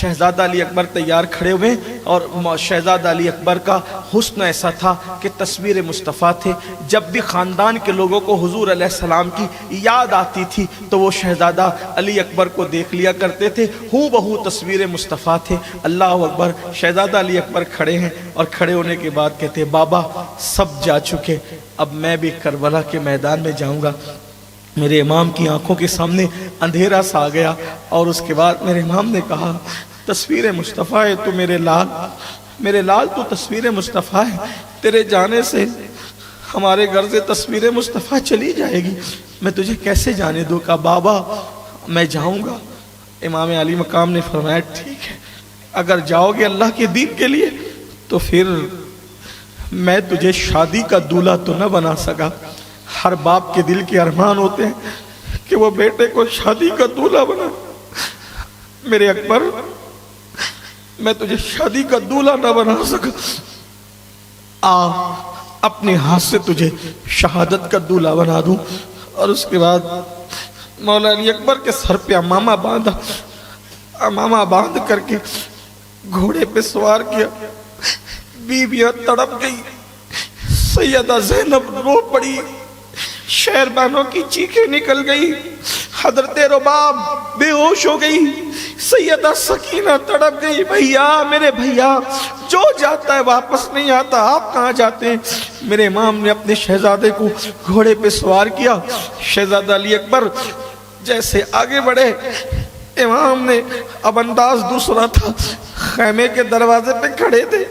شہزادہ علی اکبر تیار کھڑے ہوئے اور شہزادہ علی اکبر کا حسن ایسا تھا کہ تصویر مصطفیٰ تھے. جب بھی خاندان کے لوگوں کو حضور علیہ السلام کی یاد آتی تھی تو وہ شہزادہ علی اکبر کو دیکھ لیا کرتے تھے. ہو بہو تصویر مصطفیٰ تھے. اللہ اکبر. شہزادہ علی اکبر کھڑے ہیں اور کھڑے ہونے کے بعد کہتے ہیں بابا سب جا چکے، اب میں بھی کربلا کے میدان میں جاؤں گا. میرے امام کی آنکھوں کے سامنے اندھیرا سا آ گیا اور اس کے بعد میرے امام نے کہا تصویر مصطفیٰ ہے تو میرے لال تو تصویر مصطفیٰ ہے، تیرے جانے سے ہمارے گھر سے تصویر مصطفیٰ چلی جائے گی، میں تجھے کیسے جانے دوں؟ کہا بابا میں جاؤں گا. امام علی مقام نے فرمایا ٹھیک ہے، اگر جاؤ گے اللہ کے دین کے لیے تو پھر میں تجھے شادی کا دولہا تو نہ بنا سکا. ہر باپ کے دل کے ارمان ہوتے ہیں کہ وہ بیٹے کو شادی کا دولہا بنا. میرے اکبر میں تجھے شادی کا دولہا نہ بنا سکا، اپنے ہاتھ سے تجھے شہادت کا دولہا بنا دوں. اور اس کے بعد مولا علی اکبر کے سر پہ امامہ باندھ کر کے گھوڑے پہ سوار کیا. بیویاں تڑپ گئی، سیدہ زینب رو پڑی، شہربانوں کی چیخیں نکل گئی، حضرت رباب بے ہوش ہو گئی، سیدہ سکینہ تڑپ گئی. بھیا میرے بھیا جو جاتا ہے واپس نہیں آتا، آپ کہاں جاتے ہیں؟ میرے امام نے اپنے شہزادے کو گھوڑے پہ سوار کیا. شہزادہ علی اکبر جیسے آگے بڑھے، امام نے اب انداز دوسرا تھا، خیمے کے دروازے پہ کھڑے تھے،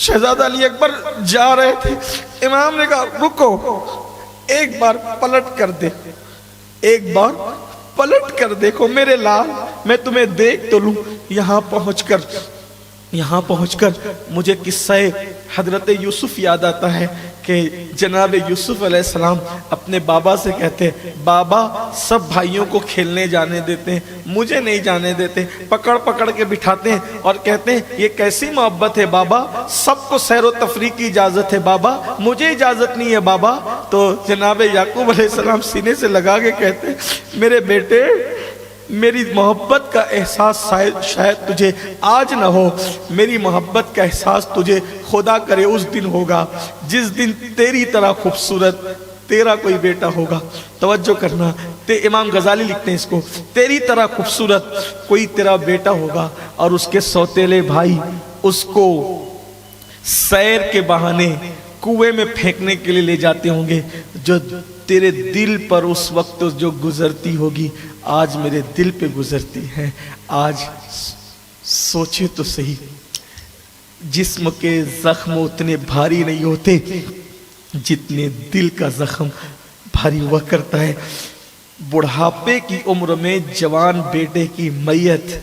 شہزادہ علی اکبر جا رہے تھے. امام نے کہا رکو، ایک بار پلٹ کر دے، ایک بار پلٹ کر دیکھو میرے لال، میں تمہیں دیکھ تو لوں. یہاں پہنچ کر مجھے قصہ حضرت یوسف یاد آتا ہے کہ جناب یوسف علیہ السلام اپنے بابا سے کہتے ہیں بابا سب بھائیوں کو کھیلنے جانے دیتے ہیں، مجھے نہیں جانے دیتے، پکڑ پکڑ کے بٹھاتے ہیں اور کہتے ہیں یہ کیسی محبت ہے بابا، سب کو سیر و تفریح کی اجازت ہے بابا، مجھے اجازت نہیں ہے بابا. تو جناب یعقوب علیہ السلام سینے سے لگا کے کہتے ہیں میرے بیٹے میری محبت کا احساس شاید تجھے آج نہ ہو، میری محبت کا احساس تجھے خدا کرے اس دن ہوگا جس دن تیری طرح خوبصورت تیرا کوئی بیٹا ہوگا. توجہ کرنا، امام غزالی لکھتے ہیں اس کو، تیری طرح خوبصورت کوئی تیرا بیٹا ہوگا اور اس کے سوتیلے بھائی اس کو سیر کے بہانے کنویں میں پھینکنے کے لیے لے جاتے ہوں گے. جو تیرے دل پر اس وقت جو گزرتی ہوگی آج میرے دل پہ گزرتی ہے. آج سوچے تو صحیح، جسم کے زخم اتنے بھاری نہیں ہوتے جتنے دل کا زخم بھاری ہوا کرتا ہے. بڑھاپے کی عمر میں جوان بیٹے کی میت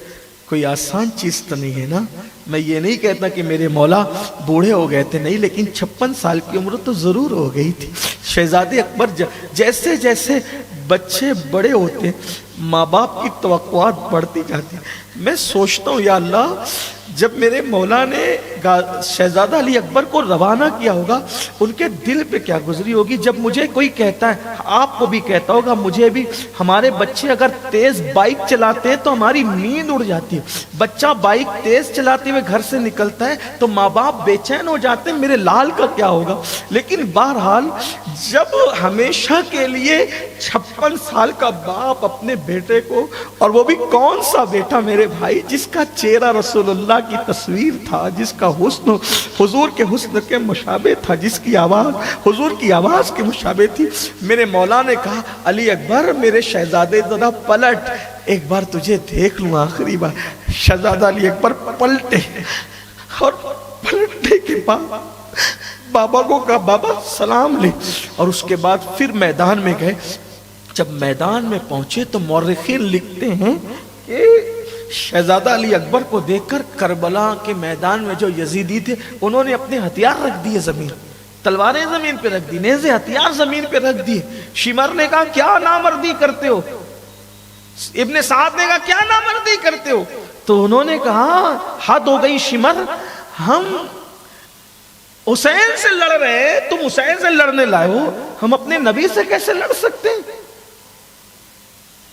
کوئی آسان چیز تو نہیں ہے نا. میں یہ نہیں کہتا کہ میرے مولا بوڑھے ہو گئے تھے، نہیں، لیکن 56 سال کی عمر تو ضرور ہو گئی تھی. شہزادے اکبر جیسے جیسے بچے بڑے ہوتے ماں باپ کی توقعات بڑھتی جاتی. میں سوچتا ہوں یا اللہ جب میرے مولا نے شہزادہ علی اکبر کو روانہ کیا ہوگا ان کے دل پہ کیا گزری ہوگی. جب مجھے کوئی کہتا ہے، آپ کو بھی کہتا ہوگا، مجھے بھی، ہمارے بچے اگر تیز بائک چلاتے ہیں تو ہماری نیند اڑ جاتی ہے. بچہ بائک تیز چلاتے ہوئے گھر سے نکلتا ہے تو ماں باپ بے چین ہو جاتے ہیں میرے لال کا کیا ہوگا. لیکن بہرحال جب ہمیشہ کے لیے 56 سال کا باپ اپنے بیٹے کو، اور وہ بھی کون سا بیٹا میرے بھائی جس کا چہرہ رسول اللہ کی تصویر تھا، جس کا حسن حضور کے حسن کے مشابہ تھا، جس کی آواز حضور کی آواز کے مشابہ تھی. میرے مولا نے کہا علی اکبر میرے شہزادے ذرا پلٹ، ایک بار تجھے دیکھ لوں آخری بار. شہزادہ علی اکبر پلٹے اور پلٹنے کے بعد بابا کو کہا بابا سلام لے، اور اس کے بعد پھر میدان میں گئے. جب میدان میں پہنچے تو مورخین لکھتے ہیں کہ شہزادہ علی اکبر کو دیکھ کر کربلا کے میدان میں جو یزیدی تھے انہوں نے اپنے ہتھیار رکھ دیے زمین، تلواریں زمین پہ رکھ دی، نیزے ہتھیار زمین پہ رکھ دیے. شمر نے کہا کیا نامردی کرتے ہو؟ ابن سعد نے کہا کیا نامردی کرتے ہو؟ تو انہوں نے کہا حد ہو گئی شمر، ہم حسین سے لڑ رہے، تم حسین سے لڑنے لائے ہو، ہم اپنے نبی سے کیسے لڑ سکتے ہیں؟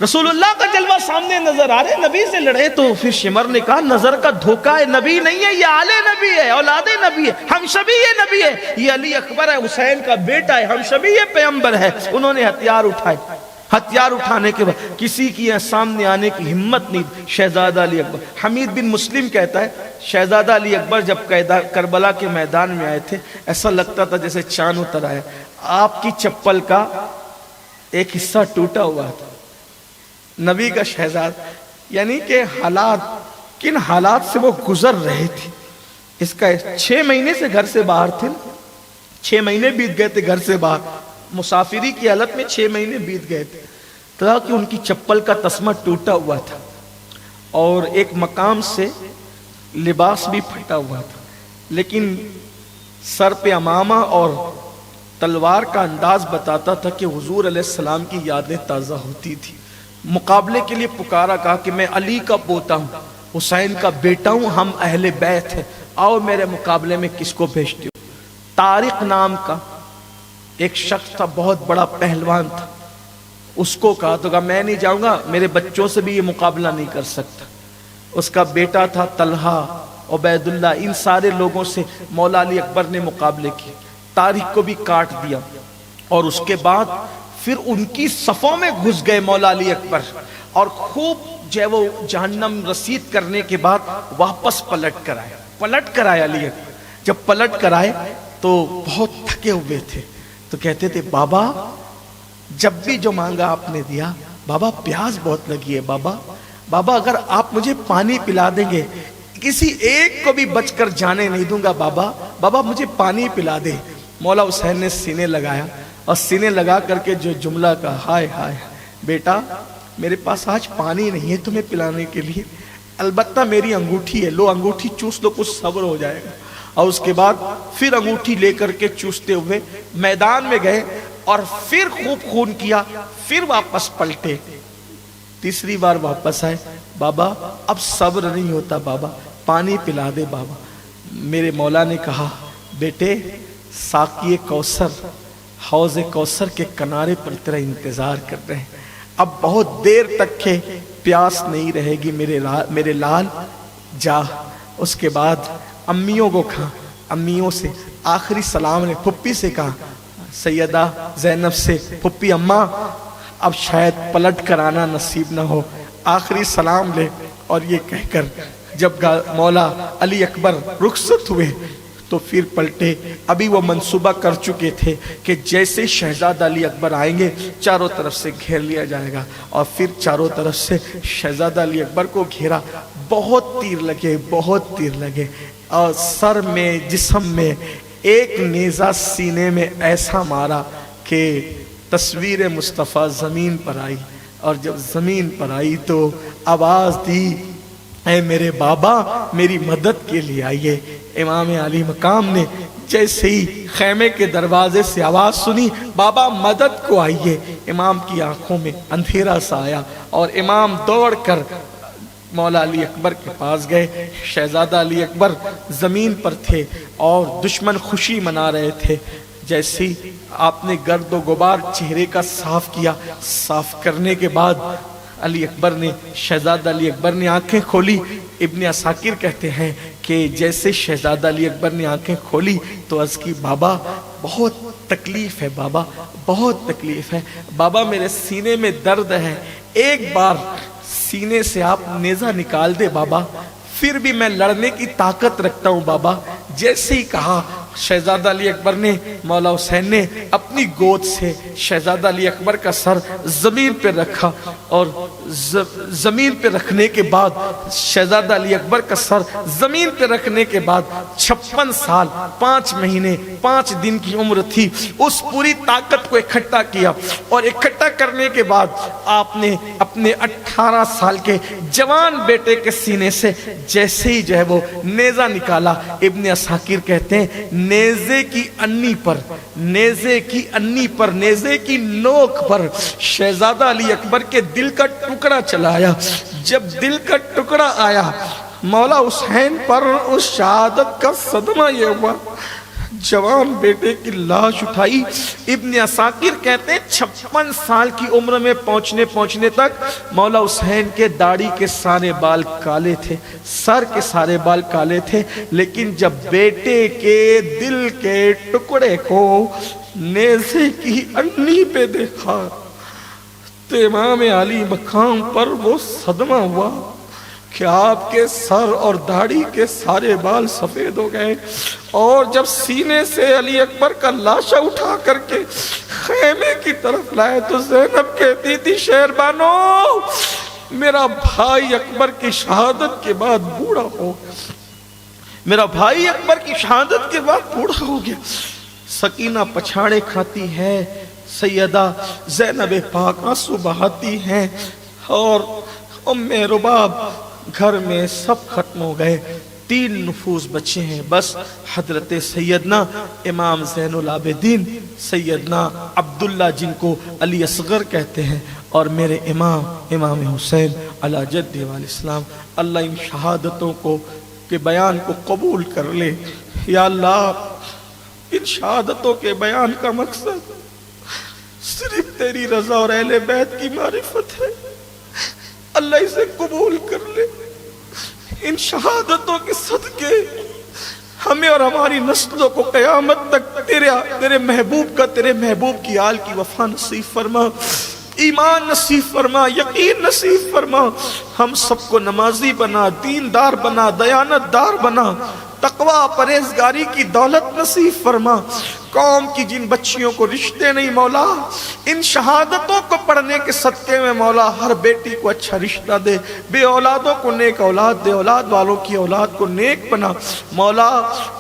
رسول اللہ کا جلوہ سامنے نظر آ رہے، نبی سے لڑے تو پھر شمر نے کہا نظر کا دھوکہ ہے، نبی نہیں ہے، یہ آل نبی ہے، اولاد نبی ہے، ہم شبی یہ نبی ہے، یہ علی اکبر ہے، حسین کا بیٹا ہے، ہم شبی یہ پیغمبر ہے۔ انہوں نے ہتھیار اٹھائے، ہتھیار اٹھانے کے بعد کسی کی سامنے آنے کی ہمت نہیں۔ شہزادہ علی اکبر، حمید بن مسلم کہتا ہے شہزادہ علی اکبر جب کربلا کے میدان میں آئے تھے ایسا لگتا تھا جیسے چاند اتر آیا، آپ کی چپل کا ایک حصہ ٹوٹا ہوا تھا۔ نبی کا شہزاد، یعنی کہ حالات، کن حالات سے وہ گزر رہے تھے۔ اس کا 6 مہینے سے گھر سے باہر تھے، 6 مہینے بیت گئے تھے گھر سے باہر، مسافری کی حالت میں 6 مہینے بیت گئے تھے، تاکہ ان کی چپل کا تسمہ ٹوٹا ہوا تھا اور ایک مقام سے لباس بھی پھٹا ہوا تھا، لیکن سر پہ امامہ اور تلوار کا انداز بتاتا تھا کہ حضور علیہ السلام کی یادیں تازہ ہوتی تھی۔ مقابلے کے لیے پکارا، کہا کہ میں علی کا پوتا ہوں، حسین کا بیٹا ہوں، ہم اہل بیت ہیں، آؤ میرے مقابلے میں کس کو بھیجتے ہو۔ طارق نام کا ایک شخص تھا، بہت بڑا پہلوان تھا، اس کو کہا تو کہا میں نہیں جاؤں گا، میرے بچوں سے بھی یہ مقابلہ نہیں کر سکتا۔ اس کا بیٹا تھا طلحہ، عبید اللہ، ان سارے لوگوں سے مولا علی اکبر نے مقابلے کیے، طارق کو بھی کاٹ دیا، اور اس کے بعد پھر ان کی صفوں میں گھس گئے مولا علی اکبر، اور خوب جو ہے وہ جہنم رسید کرنے کے بعد واپس پلٹ کر آئے علی اکبر۔ جب پلٹ کر آئے تو بہت تھکے ہوئے تھے، تو کہتے تھے بابا جب بھی جو مانگا آپ نے دیا، بابا پیاس بہت لگی ہے، بابا اگر آپ مجھے پانی پلا دیں گے، کسی ایک کو بھی بچ کر جانے نہیں دوں گا، بابا مجھے پانی پلا دے۔ مولا حسین نے سینے لگایا، اور سینے لگا کر کے جو جملہ کہا، ہائے ہائے بیٹا میرے پاس آج پانی نہیں ہے تمہیں پلانے کے لیے، البتہ میری انگوٹھی ہے، لو انگوٹھی چوس لو، کچھ صبر ہو جائے گا۔ اور اس کے بعد پھر انگوٹھی لے کر کے چوستے ہوئے میدان میں گئے، اور پھر خوب خون کیا، پھر واپس پلٹے، تیسری بار واپس آئے، بابا اب صبر نہیں ہوتا، بابا پانی پلا دے بابا۔ میرے مولا نے کہا بیٹے ساقی کوثر حوض کوثر کے کنارے پر تیرا انتظار کر رہے ہیں، اب بہت دیر تک کے پیاس نہیں رہے گی میرے لال، جا۔ اس کے بعد امیوں کو کہا، امیوں سے آخری سلام نے پھپھی سے کہا، سیدہ زینب سے، پھپھی اماں اب شاید پلٹ کر آنا نصیب نہ ہو، آخری سلام لے۔ اور یہ کہہ کر جب مولا علی اکبر رخصت ہوئے تو پھر پلٹے۔ ابھی وہ منصوبہ کر چکے تھے کہ جیسے شہزادہ علی اکبر آئیں گے چاروں طرف سے گھیر لیا جائے گا، اور پھر چاروں طرف سے شہزادہ علی اکبر کو گھیرا۔ بہت تیر لگے، اور سر میں، جسم میں ایک نیزہ سینے میں ایسا مارا کہ تصویر مصطفیٰ زمین پر آئی، اور جب زمین پر آئی تو آواز دی، اے میرے بابا میری مدد کے لیے آئیے۔ امام علی مقام نے جیسے ہی خیمے کے دروازے سے آواز سنی، بابا مدد کو آئیے، امام کی آنکھوں میں اندھیرا سا آیا، اور امام دوڑ کر مولا علی اکبر کے پاس گئے۔ شہزادہ علی اکبر زمین پر تھے اور دشمن خوشی منا رہے تھے۔ جیسے ہی آپ نے گرد و غبار چہرے کا صاف کیا، صاف کرنے کے بعد علی اکبر نے، شہزادہ علی اکبر نے آنکھیں کھولی۔ ابن عساکر کہتے ہیں کہ جیسے شہزادہ علی اکبر نے آنکھیں کھولی تو عرض کی، بابا بہت تکلیف ہے، بابا بہت تکلیف ہے، بابا میرے سینے میں درد ہے، ایک بار سینے سے آپ نیزہ نکال دے بابا، پھر بھی میں لڑنے کی طاقت رکھتا ہوں بابا۔ جیسے ہی کہا، شہزادہ علی اکبر نے، مولا حسین نے اپنی گود سے شہزادہ علی اکبر کا سر زمین پہ رکھا، اور زمین پہ رکھنے کے بعد شہزادہ علی اکبر کا سر زمین پہ رکھنے کے بعد 56 سال 5 مہینے 5 دن کی عمر تھی، اس پوری طاقت کو اکٹھا کیا، اور اکٹھا کرنے کے بعد آپ نے اپنے 18 سال کے جوان بیٹے کے سینے سے جیسے ہی جو ہے وہ نیزہ نکالا، ابن عساکر کہتے ہیں نیزے کی انی پر، نیزے کی نوک پر شہزادہ علی اکبر کے دل کا ٹکڑا چلا آیا۔ جب دل کا ٹکڑا آیا، مولا حسین پر اس شہادت کا صدمہ یہ ہوا، جوان بیٹے کی لاش اٹھائی۔ ابن عساکر کہتے ہیں 56 سال کی عمر میں پہنچنے تک مولا حسین کے داڑھی کے سارے بال کالے تھے، سر کے سارے بال کالے تھے، لیکن جب بیٹے کے دل کے ٹکڑے کو نیزے کی انی پہ دیکھا تو امام علی مقام پر وہ صدمہ ہوا کہ آپ کے سر اور داڑھی کے سارے بال سفید ہو گئے۔ اور جب سینے سے علی اکبر کا لاشا اٹھا کر کے خیمے کی طرف لائے تو زینب کہتی تھی شہربانو میرا بھائی اکبر کی شہادت کے بعد بوڑھا ہو گیا، میرا بھائی اکبر کی شہادت کے بعد بوڑھا ہو گیا۔ سکینہ پچھاڑے کھاتی ہے، سیدہ زینب پاک آنسو بہاتی ہیں، اور ام رباب گھر میں سب ختم ہو گئے، 3 نفوس بچے ہیں بس، حضرت سیدنا امام زین العابدین، سیدنا عبداللہ جن کو علی اصغر کہتے ہیں، اور میرے امام حسین علی جد والاسلام۔ اللہ ان شہادتوں کو کے بیان کو قبول کر لے یا اللہ۔ ان شہادتوں کے بیان کا مقصد صرف تیری رضا اور اہل بیت کی معرفت ہے، اللہ اسے قبول کر لے۔ ان شہادتوں کے صدقے ہمیں اور ہماری نسلوں کو قیامت تک تیرے محبوب کی آل کی وفا نصیب فرما، ایمان نصیب فرما، یقین نصیب فرما، ہم سب کو نمازی بنا، دیندار بنا، دیانت دار بنا، تقوی پرہیزگاری کی دولت نصیب فرما۔ قوم کی جن بچیوں کو رشتے نہیں مولا، ان شہادتوں کو پڑھنے کے صدقے میں مولا ہر بیٹی کو اچھا رشتہ دے، بے اولادوں کو نیک اولاد دے، اولاد والوں کی اولاد کو نیک بنا مولا۔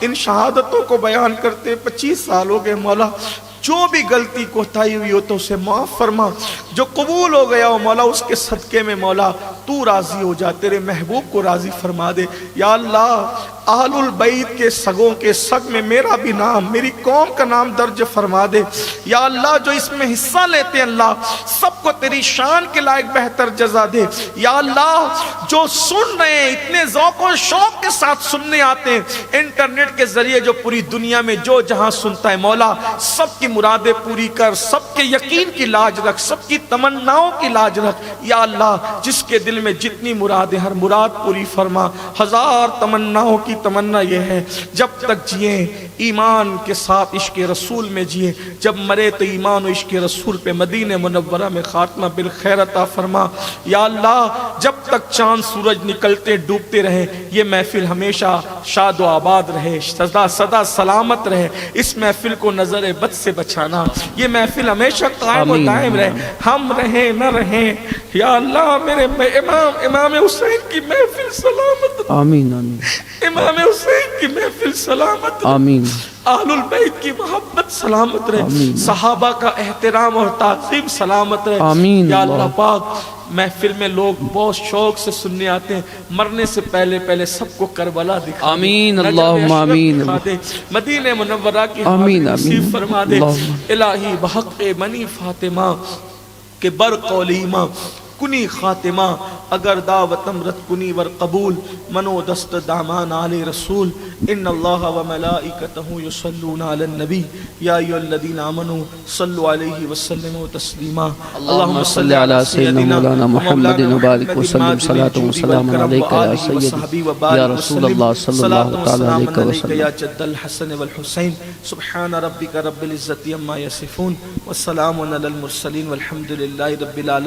ان شہادتوں کو بیان کرتے 25 سال ہو گئے مولا، جو بھی غلطی کوتاہی ہوئی ہو تو اسے معاف فرما، جو قبول ہو گیا ہو مولا اس کے صدقے میں مولا تو راضی ہو جا، تیرے محبوب کو راضی فرما دے یا اللہ۔ اہل البیت کے سگوں کے سگ میں میرا بھی نام، میری قوم کا نام درج فرما دے یا اللہ۔ جو اس میں حصہ لیتے ہیں اللہ سب کو تیری شان کے لائق بہتر جزا دے یا اللہ۔ جو سن رہے ہیں اتنے ذوق و شوق کے ساتھ سننے آتے ہیں انٹرنیٹ کے ذریعے، جو پوری دنیا میں جو جہاں سنتا ہے مولا سب کی مرادیں پوری کر، سب کے یقین کی لاج رکھ، سب کی تمناؤں کی لاج رکھ یا اللہ۔ جس کے دل میں جتنی مرادیں ہر مراد پوری فرما۔ 1000 تمناؤں کی تمنا یہ ہے جب تک جئیں ایمان کے ساتھ عشق رسول میں جئیں، جب مرے تو ایمان و عشق رسول پہ مدینہ منورہ میں خاتمہ بالخیر عطا فرما یا اللہ۔ جب تک چاند سورج نکلتے ڈوبتے رہے یہ محفل ہمیشہ شاد و آباد رہے، سدا سلامت رہے۔ اس محفل کو نظر بد سے بچانا، یہ محفل ہمیشہ قائم و دائم رہے، ہم رہیں نہ رہیں یا اللہ۔ میرے امام حسین کی محفل سلامت، آمین آمین، امام حسین کی محفل سلامت، آمین، اہل البیت کی محبت سلامت رہے، آمین، صحابہ کا احترام اور تعظیم سلامت رہے آمین یا اللہ پاک۔ محفل میں لوگ بہت شوق سے سننے آتے ہیں، مرنے سے پہلے سب کو کربلا دکھا دے، آمین، نجف اللہم اشرف آمین، دکھا دے، مدینہ منورہ کی آمین، حاضری نصیب آمین، فرما دے اللہم الہی بحق منی فاطمہ کے برقول ایماں کنی خاتمہ، اگر دعوت امرت کنی ور قبول، منو دست دامان آل رسول، ان اللہ و ملائکتہ یصلون علی النبی یا ایھا الذین آمنوا صلوا علیہ وسلموا تسلیما۔ اللہم صلی علی سیدنا مولانا محمد وبارک وسلم، صلاۃ و سلام علیک یا سیدی یا رسول اللہ صلی اللہ تعالی علیہ وسلم۔ یا جد الحسن والحسین، سبحان ربک رب العزت عما یصفون، والسلام علی المرسلین والحمد للہ رب العالمین۔